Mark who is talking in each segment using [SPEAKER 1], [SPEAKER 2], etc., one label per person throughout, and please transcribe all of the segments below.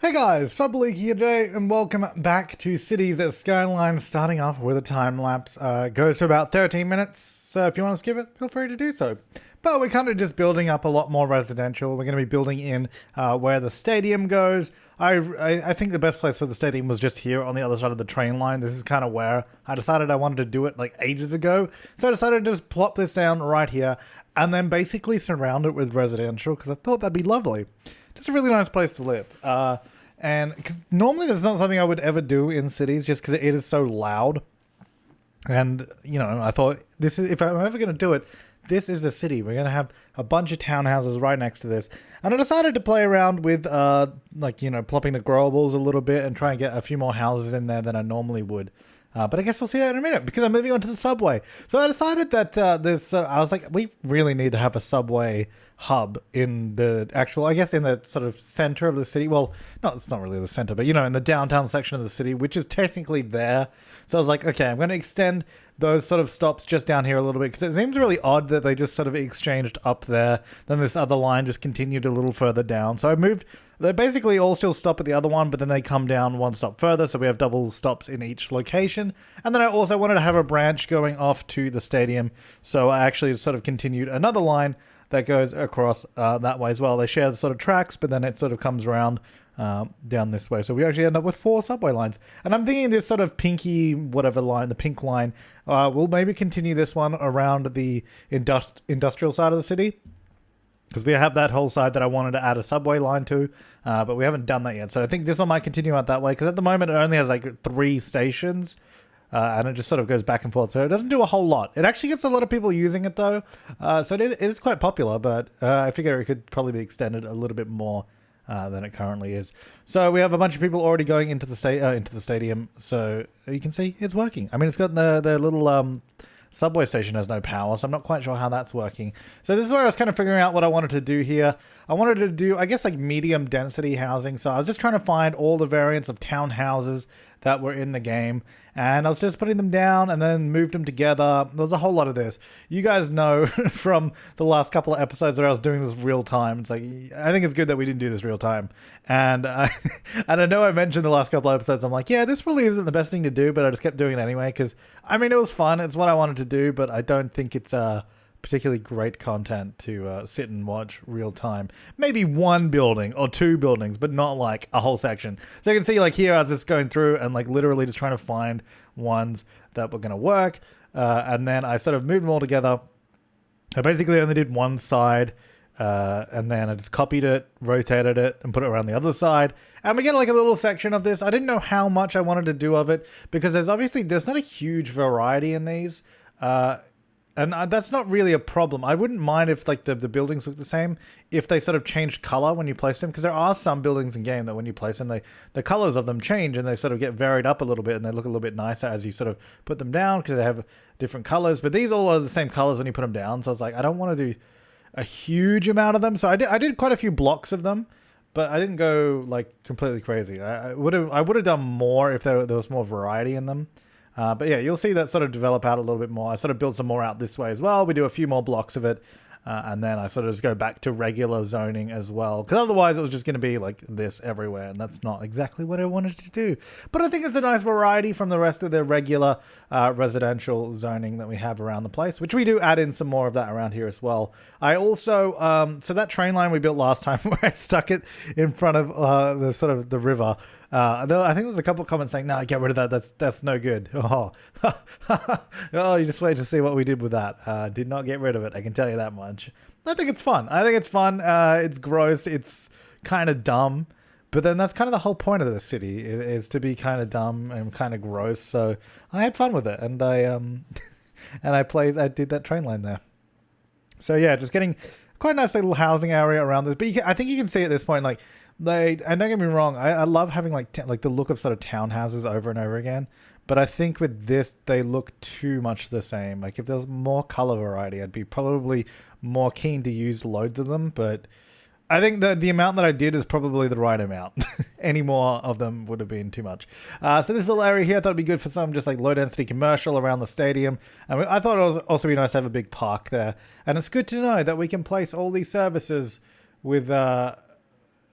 [SPEAKER 1] Hey guys, Flabaliki here today, and welcome back to Cities at Skyline, starting off with a time lapse. Goes to about 13 minutes, so if you want to skip it, feel free to do so. But we're kind of just building up a lot more residential. We're going to be building in where the stadium goes. I think the best place for the stadium was just here on the other side of the train line. This is kind of where I decided I wanted to do it like ages ago. So I decided to just plop this down right here and then basically surround it with residential because I thought that'd be lovely. Just a really nice place to live. And because normally that's not something I would ever do in cities just because it is so loud. And, you know, I thought this is, if I'm ever going to do it, this is the city. We're going to have a bunch of townhouses right next to this. And I decided to play around with, plopping the growables a little bit and try and get a few more houses in there than I normally would. But I guess we'll see that in a minute because I'm moving on to the subway. So I decided that I was like, we really need to have a subway hub in the actual, I guess in the sort of center of the city. Well, no, it's not really the center, but in the downtown section of the city, which is technically there. So I was like, okay, I'm going to extend those sort of stops just down here a little bit because it seems really odd that they just sort of exchanged up there. Then this other line just continued a little further down. So I moved, they basically all still stop at the other one, but then they come down one stop further. So we have double stops in each location. And then I also wanted to have a branch going off to the stadium. So I actually sort of continued another line that goes across that way as well. They share the sort of tracks, but then it sort of comes around down this way. So we actually end up with 4 subway lines. And I'm thinking this sort of pinky whatever line, the pink line, we'll maybe continue this one around the industrial side of the city. Because we have that whole side that I wanted to add a subway line to, but we haven't done that yet. So I think this one might continue out that way. Because at the moment it only has like 3 stations. And it just sort of goes back and forth. So it doesn't do a whole lot. It actually gets a lot of people using it though. So it is quite popular, but I figure it could probably be extended a little bit more than it currently is. So we have a bunch of people already going into the stadium. So you can see it's working. I mean, it's got the little subway station has no power, so I'm not quite sure how that's working. So this is where I was kind of figuring out what I wanted to do here. I wanted to do, I guess, like medium density housing. So I was just trying to find all the variants of townhouses that were in the game, and I was just putting them down and then moved them together. There's a whole lot of this. You guys know from the last couple of episodes where I was doing this real time. It's like, I think it's good that we didn't do this real time. And I know I mentioned the last couple of episodes, I'm like, yeah, this probably isn't the best thing to do, but I just kept doing it anyway because, I mean, it was fun. It's what I wanted to do, but I don't think it's particularly great content to sit and watch real time. Maybe 1 building or 2 buildings, but not like a whole section. So you can see like here I was just going through and like literally just trying to find ones that were going to work. And then I sort of moved them all together. I basically only did one side and then I just copied it, rotated it and put it around the other side. And we get like a little section of this. I didn't know how much I wanted to do of it because there's not a huge variety in these. And that's not really a problem. I wouldn't mind if like the buildings look the same if they sort of changed color when you place them. Because there are some buildings in game that when you place them, the colors of them change and they sort of get varied up a little bit and they look a little bit nicer as you sort of put them down because they have different colors. But these all are the same colors when you put them down. So I was like, I don't want to do a huge amount of them. So I did quite a few blocks of them, but I didn't go like completely crazy. I would have done more if there was more variety in them. But yeah, you'll see that sort of develop out a little bit more. I sort of build some more out this way as well. We do a few more blocks of it. And then I sort of just go back to regular zoning as well. Because otherwise it was just going to be like this everywhere. And that's not exactly what I wanted to do. But I think it's a nice variety from the rest of the regular residential zoning that we have around the place. Which we do add in some more of that around here as well. I also, so that train line we built last time where I stuck it in front of the sort of the river. I think there's a couple of comments saying, no, get rid of that. That's no good. Oh, you just wait to see what we did with that. Did not get rid of it. I can tell you that much. I think it's fun. It's gross. It's kind of dumb. But then that's kind of the whole point of the city is to be kind of dumb and kind of gross. So I had fun with it. And I did that train line there. So yeah, just getting quite a nice little housing area around this. But I think you can see at this point, like, and don't get me wrong, I love having like the look of sort of townhouses over and over again. But I think with this, they look too much the same. Like if there was more color variety, I'd be probably more keen to use loads of them. But I think the amount that I did is probably the right amount. Any more of them would have been too much. So this little area here, I thought it'd be good for some just like low density commercial around the stadium. And I thought it was also be nice to have a big park there. And it's good to know that we can place all these services with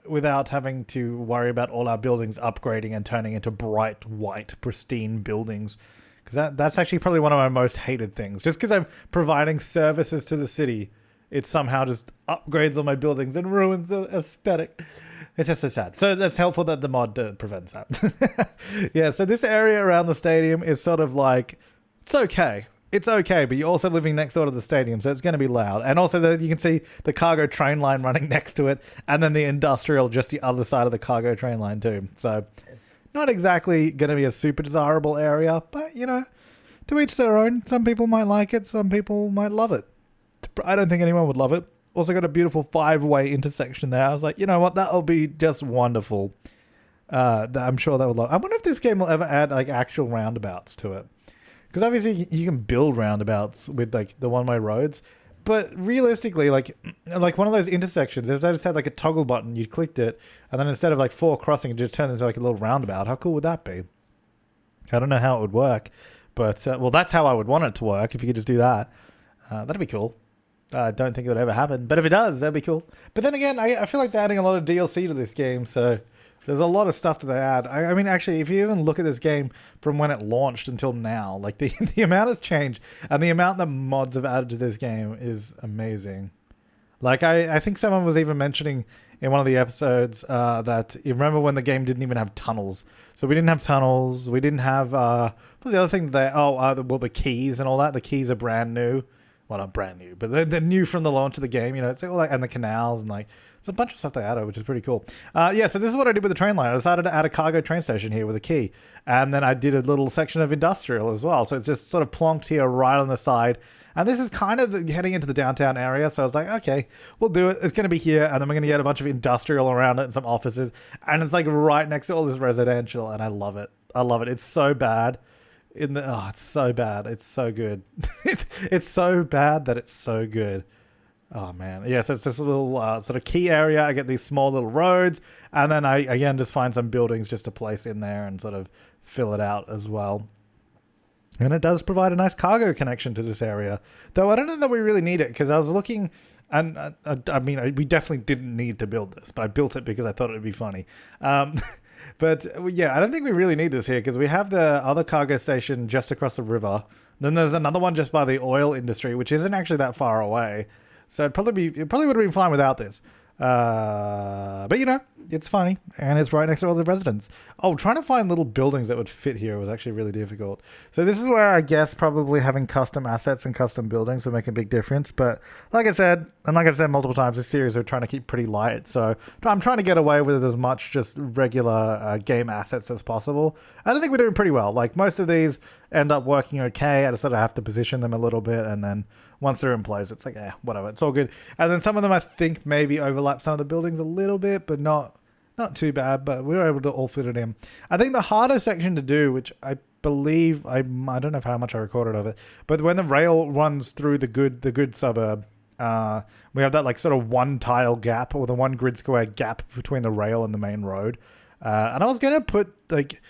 [SPEAKER 1] without having to worry about all our buildings upgrading and turning into bright white pristine buildings, because that's actually probably one of my most hated things. Just because I'm providing services to the city, it somehow just upgrades all my buildings and ruins the aesthetic. It's just so sad. So that's helpful that the mod prevents that. Yeah, so this area around the stadium is sort of like, it's okay. It's okay, but you're also living next door to the stadium, so it's going to be loud. And also you can see the cargo train line running next to it, and then the industrial just the other side of the cargo train line too. So not exactly going to be a super desirable area, but, you know, to each their own. Some people might like it, some people might love it. I don't think anyone would love it. Also got a beautiful 5-way intersection there. I was like, you know what, that'll be just wonderful. I'm sure that would love. I wonder if this game will ever add like actual roundabouts to it. Because obviously you can build roundabouts with like the one-way roads, but realistically, like one of those intersections, if they just had like a toggle button, you clicked it, and then instead of like 4 crossing, it just turned into like a little roundabout. How cool would that be? I don't know how it would work, but well, that's how I would want it to work. If you could just do that, that'd be cool. I don't think it would ever happen, but if it does, that'd be cool. But then again, I feel like they're adding a lot of DLC to this game, so there's a lot of stuff that they add. I mean, actually, if you even look at this game from when it launched until now, like the amount has changed, and the amount that mods have added to this game is amazing. Like, I think someone was even mentioning in one of the episodes that you remember when the game didn't even have tunnels. So we didn't have tunnels. We didn't have, what was the other thing that the keys and all that. The keys are brand new. Well, not brand new, but they're new from the launch of the game, you know. It's like all that, and the canals, and like there's a bunch of stuff they added, which is pretty cool. Yeah, so this is what I did with the train line. I decided to add a cargo train station here with a key, and then I did a little section of industrial as well. So it's just sort of plonked here right on the side, and this is kind of heading into the downtown area. So I was like, okay, we'll do it. It's going to be here, and then we're going to get a bunch of industrial around it and some offices, and it's like right next to all this residential, and I love it. I love it. It's so bad. It's so bad. It's so good. It's so bad that it's so good. Oh man. Yeah, so it's just a little sort of key area. I get these small little roads, and then I again just find some buildings just to place in there and sort of fill it out as well. And it does provide a nice cargo connection to this area. Though I don't know that we really need it, because I was looking, and I mean, we definitely didn't need to build this, but I built it because I thought it would be funny. But yeah, I don't think we really need this here, because we have the other cargo station just across the river. Then there's another one just by the oil industry, which isn't actually that far away. So it probably would have been fine without this. But you know, it's funny, and it's right next to all the residents. Oh, trying to find little buildings that would fit here was actually really difficult. So this is where I guess probably having custom assets and custom buildings would make a big difference. But like I said, and like I've said multiple times, this series we're trying to keep pretty light. So I'm trying to get away with as much just regular game assets as possible. I don't think we're doing pretty well. Like most of these end up working okay. I just sort of have to position them a little bit, and then once they're in place, it's like, whatever, it's all good. And then some of them I think maybe overlap some of the buildings a little bit, but not too bad, but we were able to all fit it in. I think the harder section to do, which I believe, I don't know how much I recorded of it, but when the rail runs through the good suburb, we have that like sort of one tile gap, or the one grid square gap between the rail and the main road. And I was going to put like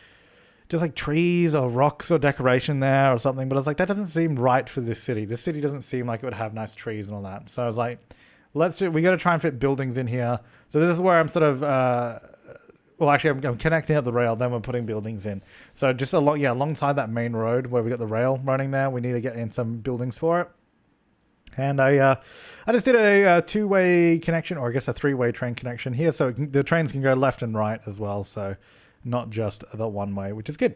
[SPEAKER 1] just like trees or rocks or decoration there or something, but I was like, that doesn't seem right for this city. This city doesn't seem like it would have nice trees and all that. So I was like, we got to try and fit buildings in here. So this is where I'm sort of, well, actually I'm connecting up the rail, then we're putting buildings in. So just alongside that main road where we got the rail running there, we need to get in some buildings for it. And I just did a 2-way connection, or I guess a 3-way train connection here. So the trains can go left and right as well. So not just the one way, which is good.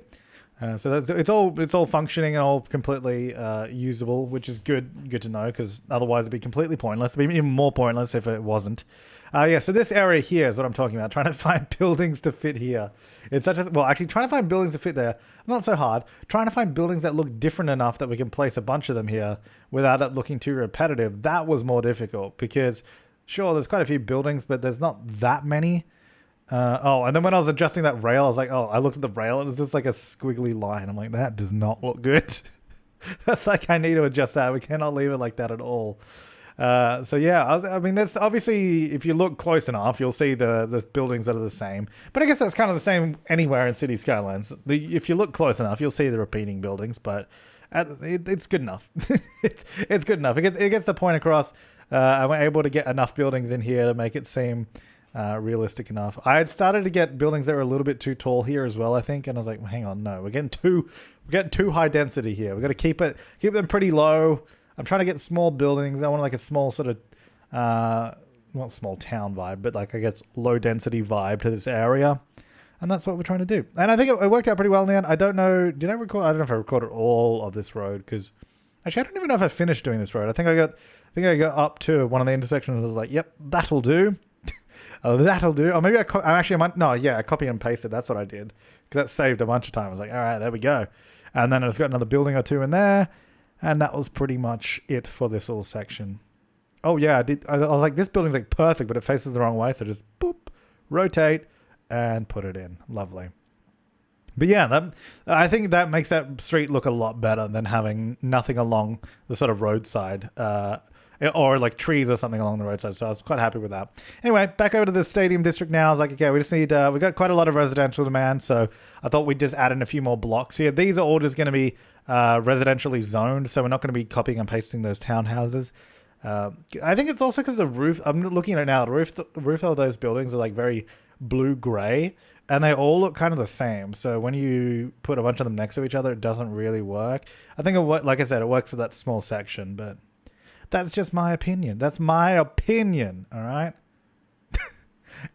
[SPEAKER 1] So it's all functioning and all completely usable, which is good to know, because otherwise it'd be completely pointless. It'd be even more pointless if it wasn't. Yeah, so this area here is what I'm talking about, trying to find buildings to fit here. It's such a, well, actually trying to find buildings to fit there, not so hard. Trying to find buildings that look different enough that we can place a bunch of them here without it looking too repetitive, that was more difficult, because sure, there's quite a few buildings, but there's not that many. And then when I was adjusting that rail, I was like, I looked at the rail, it was just like a squiggly line. I'm like, that does not look good. That's like, I need to adjust that. We cannot leave it like that at all. So yeah, I mean, that's obviously, if you look close enough, you'll see the buildings that are the same. But I guess that's kind of the same anywhere in City Skylines. If you look close enough, you'll see the repeating buildings, but it's good enough. It's good enough. It gets the point across. And we're able to get enough buildings in here to make it seem realistic enough. I had started to get buildings that were a little bit too tall here as well, I think, and I was like, hang on, no, we're getting too high density here. We've got to keep them pretty low. I'm trying to get small buildings. I want like a small sort of not small town vibe, but like I guess low density vibe to this area. And that's what we're trying to do. And I think it worked out pretty well in the end. I don't know, did I record? I don't know if I recorded all of this road because actually I don't even know if I finished doing this road. I think I got up to one of the intersections. I was like, yep, that'll do. That'll do. Or maybe I copy and pasted. That's what I did because that saved a bunch of time. I was like, all right, there we go. And then it's got another building or two in there. And that was pretty much it for this little section. Oh yeah, I was like, this building's like perfect, but it faces the wrong way. So just boop, rotate and put it in. Lovely. But yeah, I think that makes that street look a lot better than having nothing along the sort of roadside, or like trees or something along the roadside. So I was quite happy with that. Anyway, back over to the stadium district now. I was like, okay, we just need, we got quite a lot of residential demand. So I thought we'd just add in a few more blocks here. These are all just going to be residentially zoned. So we're not going to be copying and pasting those townhouses. I think it's also because the roof, I'm looking at it now, the roof of those buildings are like very blue-gray. And they all look kind of the same. So when you put a bunch of them next to each other, it doesn't really work. I think, like I said, it works for that small section, but that's just my opinion. That's my opinion, all right?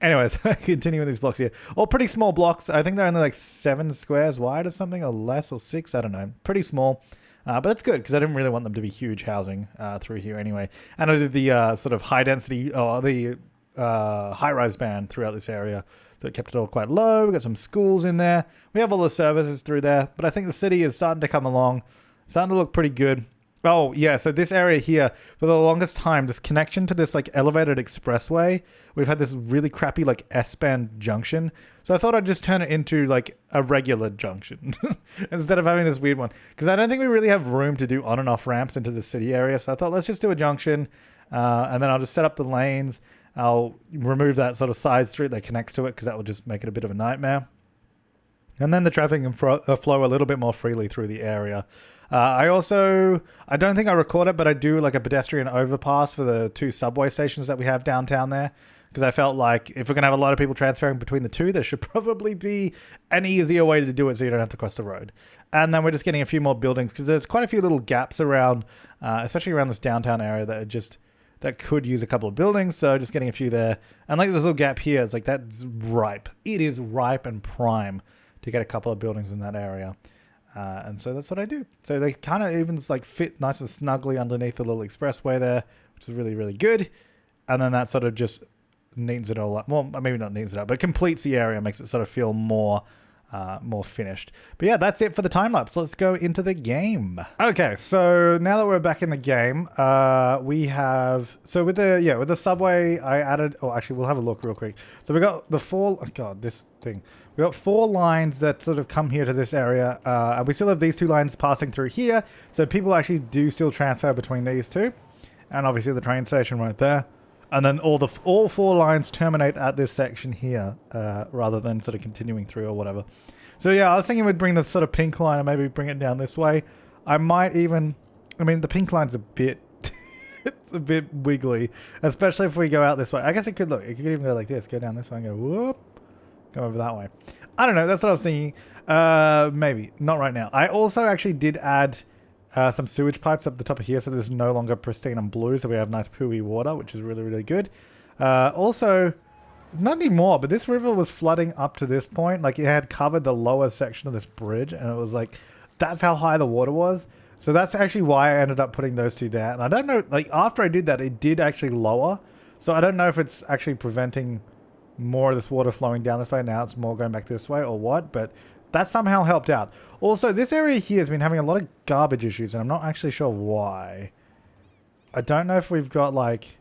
[SPEAKER 1] Anyways, continuing these blocks here. All pretty small blocks. I think they're only like 7 squares wide or something, or less, or 6. I don't know. Pretty small. But that's good, because I didn't really want them to be huge housing through here anyway. And I did the sort of high density, or the high-rise band throughout this area. So it kept it all quite low. We've got some schools in there. We have all the services through there. But I think the city is starting to come along. Starting to look pretty good. Oh, yeah. So this area here, for the longest time, this connection to this like elevated expressway, we've had this really crappy like S-band junction. So I thought I'd just turn it into like a regular junction instead of having this weird one. Because I don't think we really have room to do on and off ramps into the city area. So I thought, let's just do a junction. And then I'll just set up the lanes. I'll remove that sort of side street that connects to it because that will just make it a bit of a nightmare. And then the traffic can flow a little bit more freely through the area. I don't think I record it, but I do like a pedestrian overpass for the 2 subway stations that we have downtown there. Because I felt like if we're going to have a lot of people transferring between the 2, there should probably be an easier way to do it so you don't have to cross the road. And then we're just getting a few more buildings because there's quite a few little gaps around, especially around this downtown area that could use a couple of buildings, so just getting a few there. And like this little gap here, it's like that's ripe. It is ripe and prime to get a couple of buildings in that area. And so that's what I do. So they kind of even like fit nice and snugly underneath the little expressway there, which is really, really good. And then that sort of just neatens it all up. Well, maybe not neatens it up, but completes the area, makes it sort of feel more finished. But yeah, that's it for the time lapse. Let's go into the game. Okay, so now that we're back in the game, we have with the subway I added. Oh, actually, we'll have a look real quick. So we got the 4. Oh God, this thing. We got 4 lines that sort of come here to this area, and we still have these 2 lines passing through here. So people actually do still transfer between these 2, and obviously the train station right there. And then all 4 lines terminate at this section here, rather than sort of continuing through or whatever. So yeah, I was thinking we'd bring the sort of pink line and maybe bring it down this way. I might even, the pink line's a bit, it's a bit wiggly, especially if we go out this way. I guess it could even go like this, go down this way and go whoop, go over that way. I don't know, that's what I was thinking. Maybe, not right now. I also actually did add some sewage pipes up the top of here, so there's no longer pristine and blue, so we have nice pooey water, which is really, really good. Also, not anymore, but this river was flooding up to this point. Like, it had covered the lower section of this bridge, and it was like, that's how high the water was. So that's actually why I ended up putting those 2 there. And I don't know, like, after I did that, it did actually lower. So I don't know if it's actually preventing more of this water flowing down this way. Now it's more going back this way or what, but that somehow helped out. Also, this area here has been having a lot of garbage issues, and I'm not actually sure why. I don't know if we've got, like,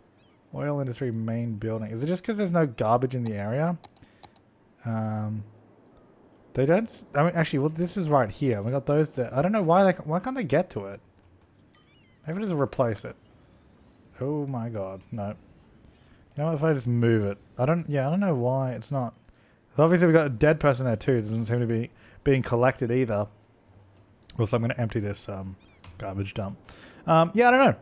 [SPEAKER 1] oil industry main building. Is it just because there's no garbage in the area? They don't... actually, well, this is right here. We got those there. I don't know why why can't they get to it? Maybe just replace it. Oh my god, no. You know what, if I just move it? I don't know why it's not... Obviously, we've got a dead person there too. It doesn't seem to be being collected either. Also, I'm going to empty this garbage dump. Yeah, I don't know.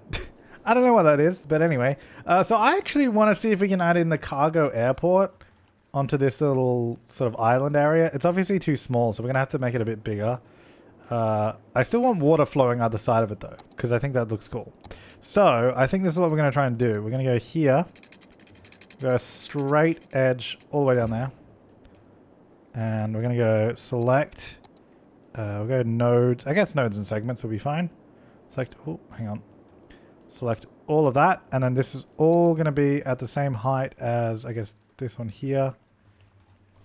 [SPEAKER 1] I don't know what that is, but anyway. So I actually want to see if we can add in the cargo airport onto this little sort of island area. It's obviously too small, so we're going to have to make it a bit bigger. I still want water flowing either side of it though, because I think that looks cool. So I think this is what we're going to try and do. We're going to go here. Go straight edge all the way down there. And we're going to go select. We'll go nodes. I guess nodes and segments will be fine. Select. Oh, hang on. Select all of that. And then this is all going to be at the same height as, I guess, this one here.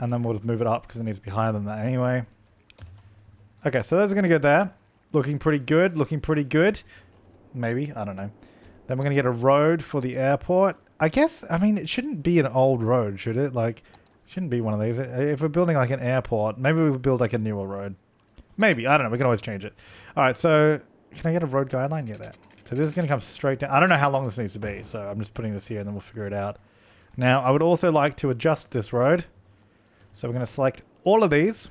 [SPEAKER 1] And then we'll just move it up because it needs to be higher than that anyway. Okay, so those are going to go there. Looking pretty good. Looking pretty good. Maybe. I don't know. Then we're going to get a road for the airport. I guess, I mean, it shouldn't be an old road, should it? Like, it shouldn't be one of these. If we're building like an airport, maybe we would build like a newer road. Maybe. I don't know. We can always change it. All right, so can I get a road guideline? Yeah, there. So this is going to come straight down. I don't know how long this needs to be, so I'm just putting this here and then we'll figure it out. Now, I would also like to adjust this road. So we're going to select all of these.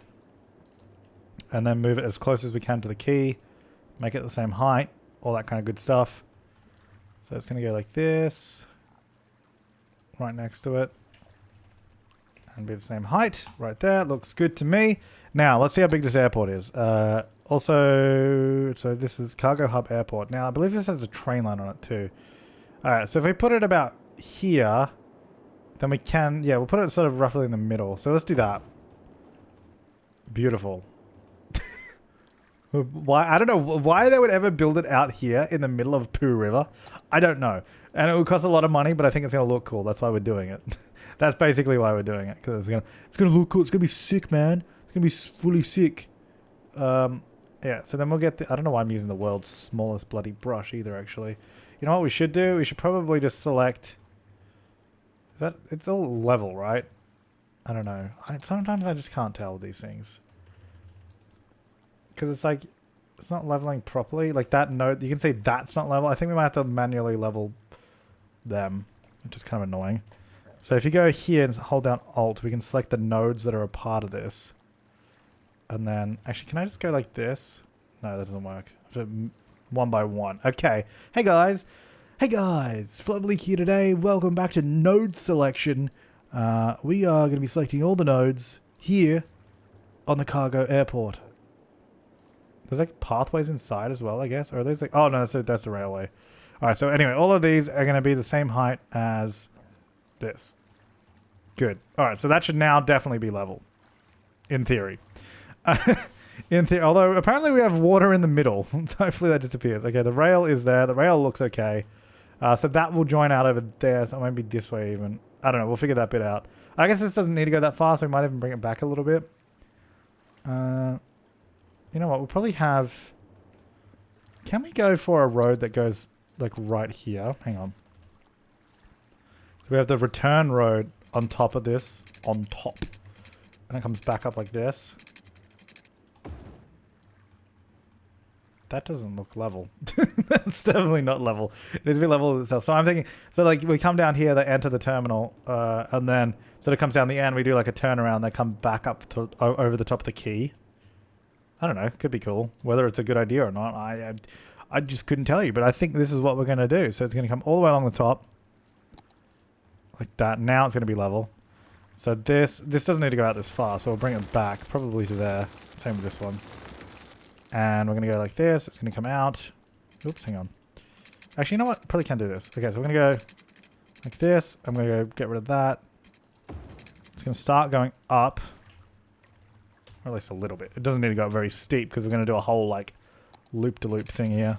[SPEAKER 1] And then move it as close as we can to the key. Make it the same height. All that kind of good stuff. So it's going to go like this. Right next to it. And be the same height. Right there. Looks good to me. Now, let's see how big this airport is. Also, so this is Cargo Hub Airport. Now, I believe this has a train line on it too. Alright, so if we put it about here, then we can, yeah, we'll put it sort of roughly in the middle. So let's do that. Beautiful. Why? I don't know why they would ever build it out here in the middle of Pooh River. I don't know. And it would cost a lot of money, but I think it's going to look cool. That's why we're doing it. That's basically why we're doing it. Because it's gonna look cool. It's going to be sick, man. It's going to be really sick. Yeah, so then we'll get the... I don't know why I'm using the world's smallest bloody brush either, actually. You know what we should do? We should probably just select... Is that... It's all level, right? I don't know. Sometimes I just can't tell these things. Because it's like, it's not leveling properly. Like that node, you can say that's not level. I think we might have to manually level them, which is kind of annoying. So if you go here and hold down Alt, we can select the nodes that are a part of this. And then, actually, can I just go like this? No, that doesn't work. One by one. Okay. Hey guys. Hey guys. Flabaliki here today. Welcome back to node selection. We are going to be selecting all the nodes here on the cargo airport. There's like pathways inside as well, I guess. Or are those like... Oh, no, that's the railway. Alright, so anyway, all of these are going to be the same height as this. Good. Alright, so that should now definitely be level. In theory. Although, apparently we have water in the middle. Hopefully that disappears. Okay, the rail is there. The rail looks okay. So that will join out over there. So it might be this way even. I don't know. We'll figure that bit out. I guess this doesn't need to go that far, so we might even bring it back a little bit. You know what? We'll probably have... Can we go for a road that goes, like, right here? Hang on. So we have the return road on top of this. On top. And it comes back up like this. That doesn't look level. That's definitely not level. It needs to be level itself. So I'm thinking... So, like, we come down here, they enter the terminal, and then... So it comes down the end, we do, like, a turnaround, they come back up to, over the top of the quay. I don't know. Could be cool. Whether it's a good idea or not, I just couldn't tell you. But I think this is what we're going to do. So it's going to come all the way along the top. Like that. Now it's going to be level. So this doesn't need to go out this far. So we'll bring it back. Probably to there. Same with this one. And we're going to go like this. It's going to come out. Oops, hang on. Actually, you know what? Probably can't do this. Okay, so we're going to go like this. I'm going to go get rid of that. It's going to start going up. Or at least a little bit. It doesn't need to go very steep because we're going to do a whole like loop-to-loop thing here.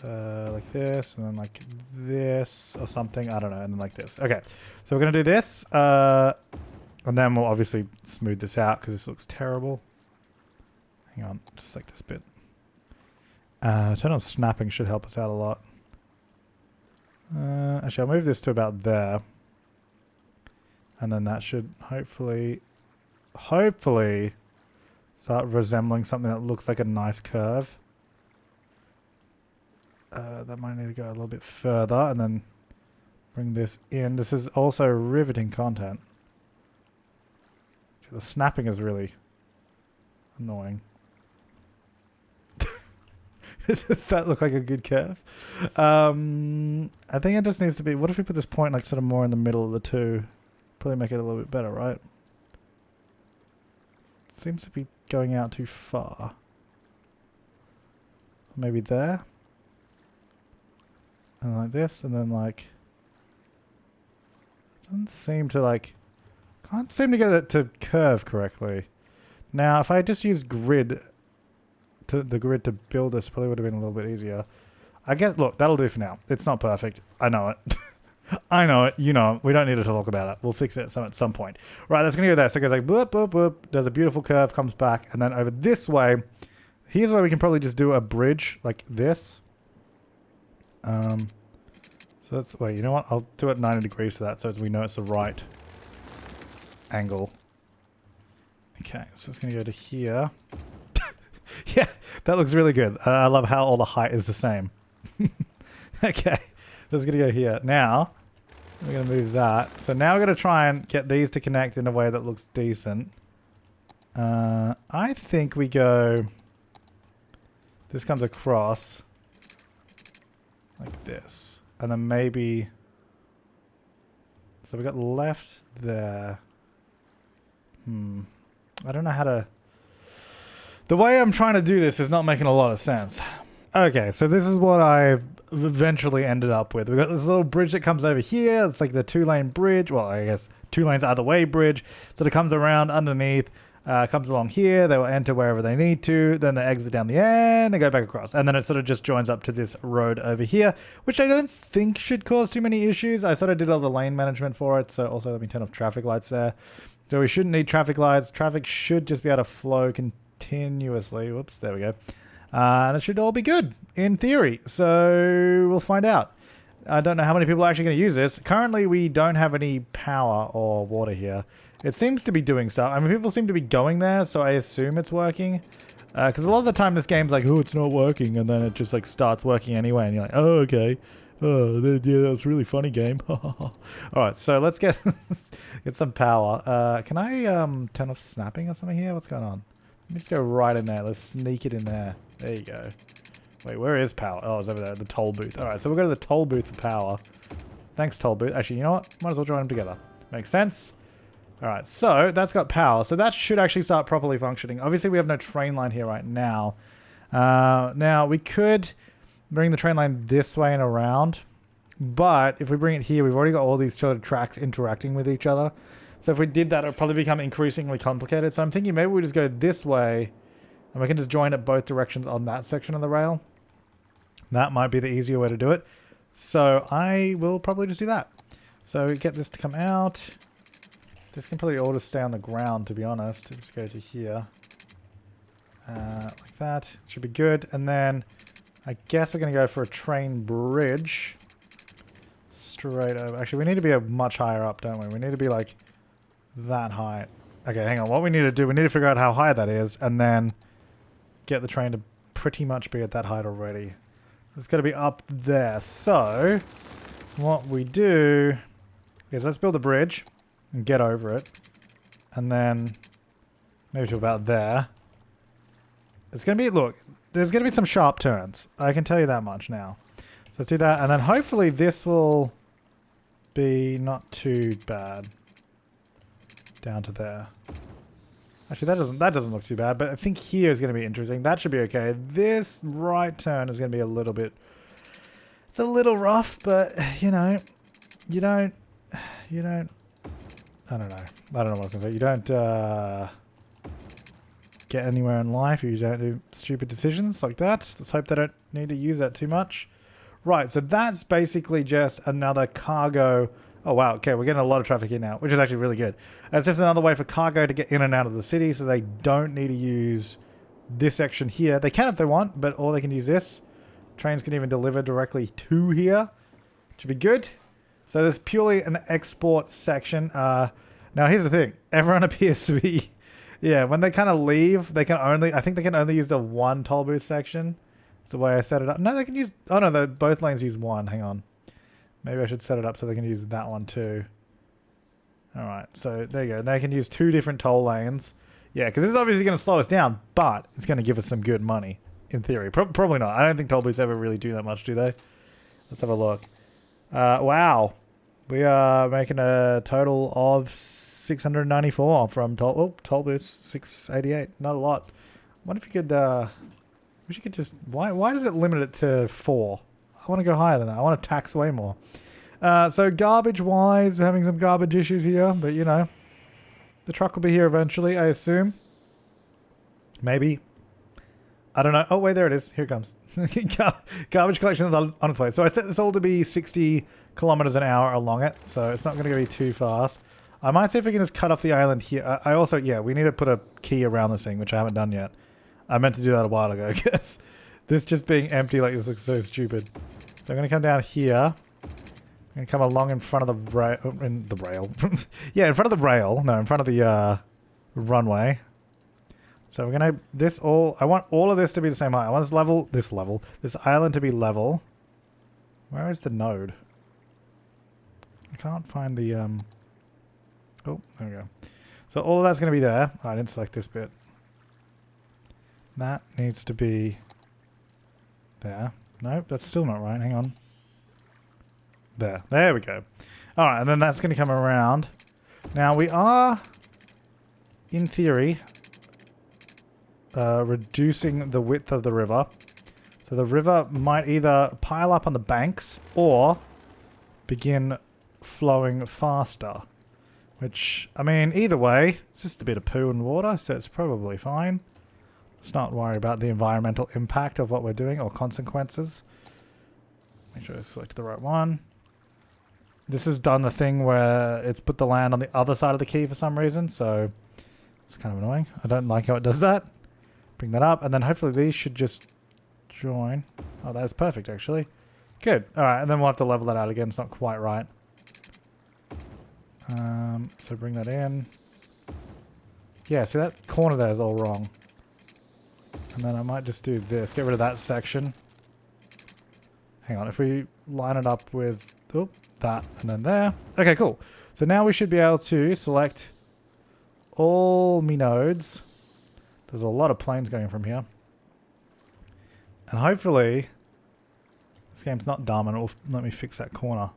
[SPEAKER 1] Like this, and then like this or something. I don't know. And then like this. Okay. So we're going to do this. And then we'll obviously smooth this out because this looks terrible. Hang on. Just like this bit. Turn on snapping should help us out a lot. Actually, I'll move this to about there. And then that should hopefully start resembling something that looks like a nice curve. That might need to go a little bit further and then bring this in. This is also riveting content. The snapping is really annoying. Does that look like a good curve? I think it just needs to be... What if we put this point like sort of more in the middle of the two? Probably make it a little bit better, right? Seems to be going out too far. Maybe there. And like this, and then like... Doesn't seem to like... Can't seem to get it to curve correctly. Now, if I just use grid... the grid to build this, probably would have been a little bit easier. I guess, look, that'll do for now. It's not perfect. I know it. I know it. You know it. We don't need to talk about it. We'll fix it at some point. Right, that's going to go there. So it goes like boop, boop, boop. Does a beautiful curve, comes back. And then over this way, here's where we can probably just do a bridge like this. So that's, wait, you know what? I'll do it 90 degrees for that so we know it's the right angle. Okay, so it's going to go to here. Yeah, that looks really good. I love how all the height is the same. Okay, that's going to go here. Now, we're going to move that. So now we're going to try and get these to connect in a way that looks decent. I think we go... This comes across like this. And then maybe... So we got left there. I don't know how to... The way I'm trying to do this is not making a lot of sense. Okay, so this is what I've eventually ended up with. We've got this little bridge that comes over here. It's like the 2-lane bridge. Well, I guess 2 lanes either way bridge. So it comes around underneath, comes along here. They will enter wherever they need to. Then they exit down the end and go back across. And then it sort of just joins up to this road over here, which I don't think should cause too many issues. I sort of did all the lane management for it. So also let me turn off traffic lights there. So we shouldn't need traffic lights. Traffic should just be able to flow continuously. Whoops, there we go. And it should all be good, in theory. So we'll find out. I don't know how many people are actually going to use this. Currently, we don't have any power or water here. It seems to be doing stuff. I mean, people seem to be going there, so I assume it's working. Because a lot of the time, this game's like, oh, it's not working. And then it just like starts working anyway. And you're like, oh, okay. Oh, yeah, that was a really funny game. All right, so let's get get some power. Can I turn off snapping or something here? What's going on? Let me just go right in there. Let's sneak it in there. There you go. Wait, where is power? Oh, it's over there, the toll booth. All right, so we'll go to the toll booth for power. Thanks, toll booth. Actually, you know what? Might as well join them together. Makes sense. All right, so that's got power. So that should actually start properly functioning. Obviously, we have no train line here right now. Now, we could bring the train line this way and around. But if we bring it here, we've already got all these sort of tracks interacting with each other. So if we did that, it would probably become increasingly complicated. So I'm thinking maybe we just go this way and we can just join it both directions on that section of the rail. That might be the easier way to do it. So I will probably just do that. So get this to come out. This can probably all just stay on the ground, to be honest. Just go to here. Like that. Should be good. And then I guess we're going to go for a train bridge. Straight over. Actually, we need to be a much higher up, don't we? We need to be like that height. Okay, hang on. What we need to do, we need to figure out how high that is and then get the train to pretty much be at that height already. It's got to be up there. So what we do is let's build a bridge and get over it. And then maybe to about there. It's going to be, look, there's going to be some sharp turns. I can tell you that much now. So let's do that. And then hopefully this will be not too bad. Down to there. Actually, that doesn't look too bad, but I think here is going to be interesting. That should be okay. This right turn is going to be a little bit... It's a little rough, but, you know, you don't... I don't know. I don't know what I was going to say. You don't get anywhere in life if you don't do stupid decisions like that. Let's hope they don't need to use that too much. Right, so that's basically just another cargo... Oh, wow. Okay, we're getting a lot of traffic in now, which is actually really good. And it's just another way for cargo to get in and out of the city, so they don't need to use this section here. They can if they want, but or they can use this. Trains can even deliver directly to here. Should be good. So there's purely an export section. Now, here's the thing. Everyone appears to be... Yeah, when they kind of leave, they can only... I think they can only use the one toll booth section. That's the way I set it up. No, they can use... Oh, no, both lanes use one. Hang on. Maybe I should set it up so they can use that one too. Alright, so there you go. They can use 2 different toll lanes. Yeah, because this is obviously going to slow us down, but it's going to give us some good money. in theory. Probably not. I don't think toll booths ever really do that much, do they? Let's have a look. Wow. We are making a total of 694 from toll booths, 688. Not a lot. What if you could, wish you could just, why does it limit it to 4? I want to go higher than that. I want to tax way more. So garbage-wise, we're having some garbage issues here, but you know, the truck will be here eventually, I assume. Maybe. I don't know. Oh, wait, there it is. Here it comes. Garbage collection is on its way. So I set this all to be 60 kilometers an hour along it, so it's not going to be too fast. I might see if we can just cut off the island here. I also, yeah, we need to put a key around this thing, which I haven't done yet. I meant to do that a while ago, I guess. This just being empty like this looks so stupid. So I'm going to come down here. I'm going to come along in front of the rail. Yeah, in front of the rail. No, in front of the runway. So we're going to, I want all of this to be the same height. I want this island to be level. Where is the node? I can't find the, oh, there we go. So all of that's going to be there. Oh, I didn't select this bit. That needs to be there. Nope, that's still not right. Hang on. There we go. All right, and then that's going to come around. Now we are, in theory, reducing the width of the river. So the river might either pile up on the banks or begin flowing faster. Which, I mean, either way, it's just a bit of poo and water, so it's probably fine. Let's not worry about the environmental impact of what we're doing or consequences. Make sure I select the right one. This has done the thing where it's put the land on the other side of the key for some reason, so it's kind of annoying. I don't like how it does that. Bring that up, and then hopefully these should just join. Oh, that's perfect, actually. Good. All right, and then we'll have to level that out again. It's not quite right. So bring that in. Yeah, see that corner there is all wrong. And then I might just do this. Get rid of that section. Hang on. If we line it up with that and then there. Okay, cool. So now we should be able to select all me nodes. There's a lot of planes going from here. And hopefully this game's not dumb and it'll let me fix that corner.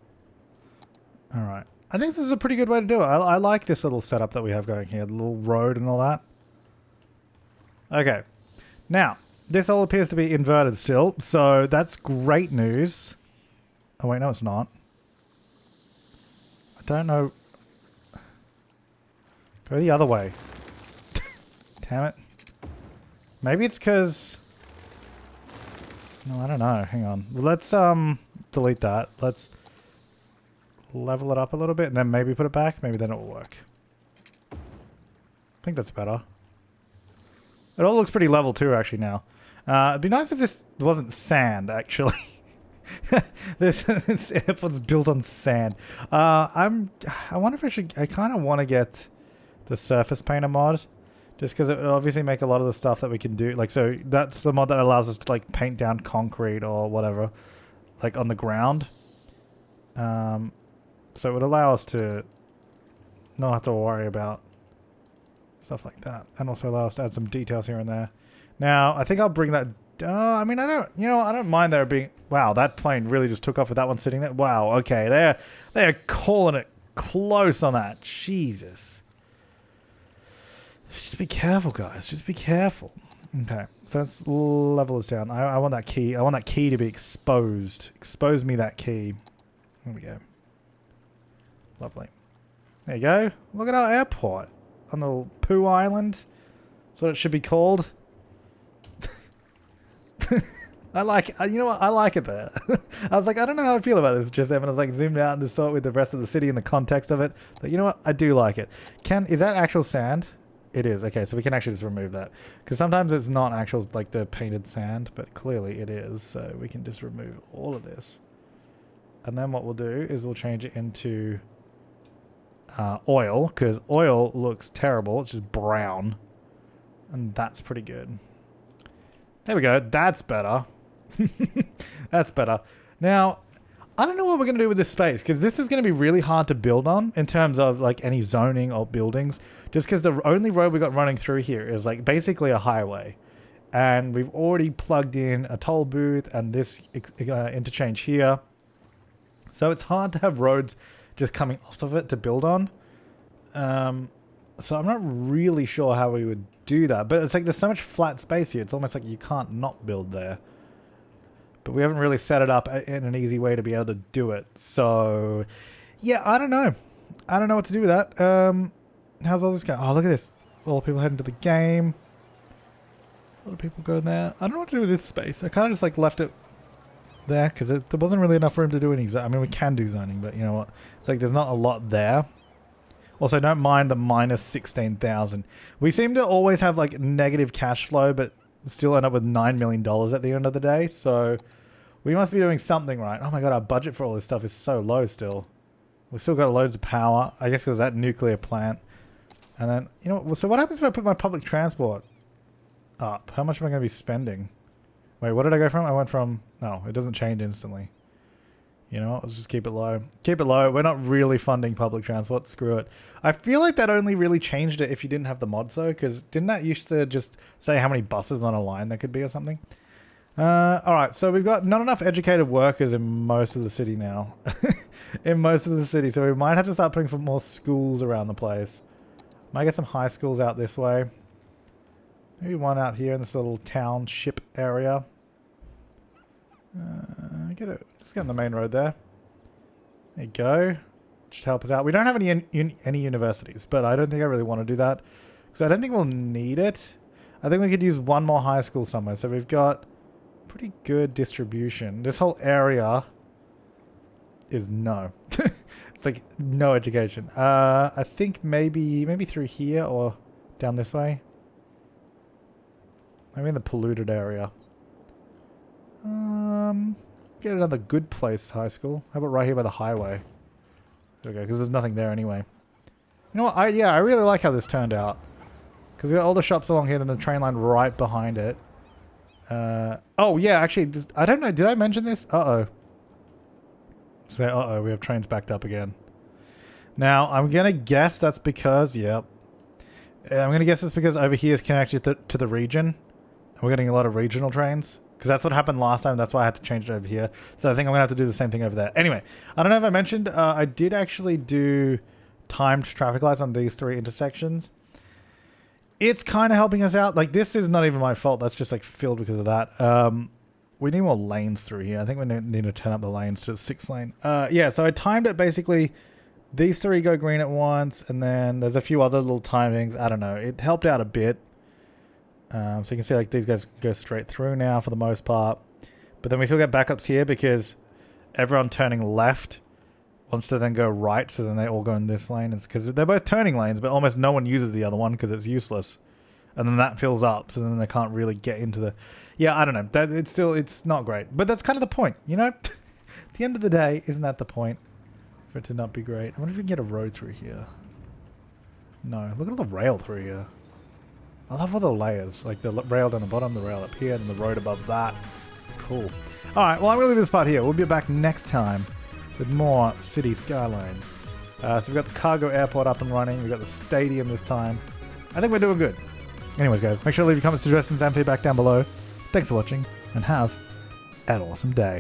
[SPEAKER 1] Alright. I think this is a pretty good way to do it. I like this little setup that we have going here. The little road and all that. Okay. Now, this all appears to be inverted still. So that's great news. Oh wait, no it's not. I don't know. Go the other way. Damn it. Maybe it's because... No, I don't know. Hang on. Let's delete that. Let's level it up a little bit and then maybe put it back. Maybe then it will work. I think that's better. It all looks pretty level too actually now. It'd be nice if this wasn't sand actually. this airport's built on sand. I wonder if I kind of want to get the surface painter mod. Just because it would obviously make a lot of the stuff that we can do. Like, so that's the mod that allows us to, like, paint down concrete or whatever. Like, on the ground. So it would allow us to not have to worry about stuff like that. And also allow us to add some details here and there. Now, I think I'll bring that... I mean, I don't mind there being... Wow, that plane really just took off with that one sitting there. Wow, okay. They're calling it close on that. Jesus. Just be careful, guys. Just be careful. Okay, so let's level this down. I want that key. I want that key to be exposed. Expose me that key. There we go. Lovely. There you go. Look at our airport on the Poo Island. That's what it should be called. I like, you know what? I like it there. I was like, I don't know how I feel about this just then, but I was like zoomed out and just saw it with the rest of the city in the context of it. But you know what? I do like it. Is that actual sand? It is. Okay, so we can actually just remove that. Because sometimes it's not actual, like the painted sand, but clearly it is. So we can just remove all of this. And then what we'll do is we'll change it into oil, because oil looks terrible. It's just brown. And that's pretty good. There we go. That's better. That's better. Now, I don't know what we're going to do with this space, because this is going to be really hard to build on in terms of like any zoning or buildings, just because the only road we got running through here is like basically a highway. And we've already plugged in a toll booth and this interchange here. So it's hard to have roads just coming off of it to build on. So I'm not really sure how we would do that. But it's like there's so much flat space here. It's almost like you can't not build there. But we haven't really set it up in an easy way to be able to do it. So, yeah, I don't know. I don't know what to do with that. How's all this going? Oh, look at this. All the people heading to the game. A lot of people going there. I don't know what to do with this space. I kind of just like left it there because there wasn't really enough room to do any zoning. I mean, we can do zoning, but you know what? It's like there's not a lot there. Also, don't mind the minus 16,000. We seem to always have like negative cash flow, but still end up with $9 million at the end of the day. So we must be doing something right. Oh my god, our budget for all this stuff is so low still. We've still got loads of power. I guess because that nuclear plant. And then, you know, so what happens if I put my public transport up? How much am I going to be spending? Wait, what did I go from? I went from... No, it doesn't change instantly. You know, let's just keep it low. Keep it low. We're not really funding public transport. Screw it. I feel like that only really changed it if you didn't have the mods though, because didn't that used to just say how many buses on a line there could be or something? Alright, so we've got not enough educated workers in most of the city now. In most of the city, so we might have to start putting some more schools around the place. Might get some high schools out this way. Maybe one out here in this little township area. Just get on the main road there. There you go. Just help us out. We don't have any universities, but I don't think I really want to do that because I don't think we'll need it. I think we could use one more high school somewhere. So we've got pretty good distribution. This whole area is no. It's like no education. I think maybe through here or down this way. Maybe in the polluted area. Get another good place high school. How about right here by the highway? There we go, because there's nothing there anyway. You know what? I really like how this turned out. Because we got all the shops along here and then the train line right behind it. Oh yeah, actually, I don't know. Did I mention this? Uh-oh. Say, uh-oh, we have trains backed up again. Now, I'm going to guess that's because, yep. I'm going to guess it's because over here is connected to the region. We're getting a lot of regional trains. Because that's what happened last time. That's why I had to change it over here. So I think I'm going to have to do the same thing over there. Anyway, I don't know if I mentioned, I did actually do timed traffic lights on these 3 intersections. It's kind of helping us out. Like, this is not even my fault. That's just, like, filled because of that. We need more lanes through here. I think we need to turn up the lanes to 6 lane. Yeah, so I timed it basically. These 3 go green at once. And then there's a few other little timings. I don't know. It helped out a bit. So you can see like these guys go straight through now for the most part. But then we still get backups here because everyone turning left wants to then go right. So then they all go in this lane. It's because they're both turning lanes, but almost no one uses the other one because it's useless. And then that fills up. So then they can't really get into the... Yeah, I don't know. It's not great. But that's kind of the point, you know? At the end of the day, isn't that the point? For it to not be great. I wonder if we can get a road through here. No. Look at all the rail through here. I love all the layers, like the rail down the bottom, the rail up here, and the road above that. It's cool. Alright, well I'm going to leave this part here. We'll be back next time with more city skylines. So we've got the cargo airport up and running. We've got the stadium this time. I think we're doing good. Anyways guys, make sure to leave your comments, suggestions, and feedback down below. Thanks for watching, and have an awesome day.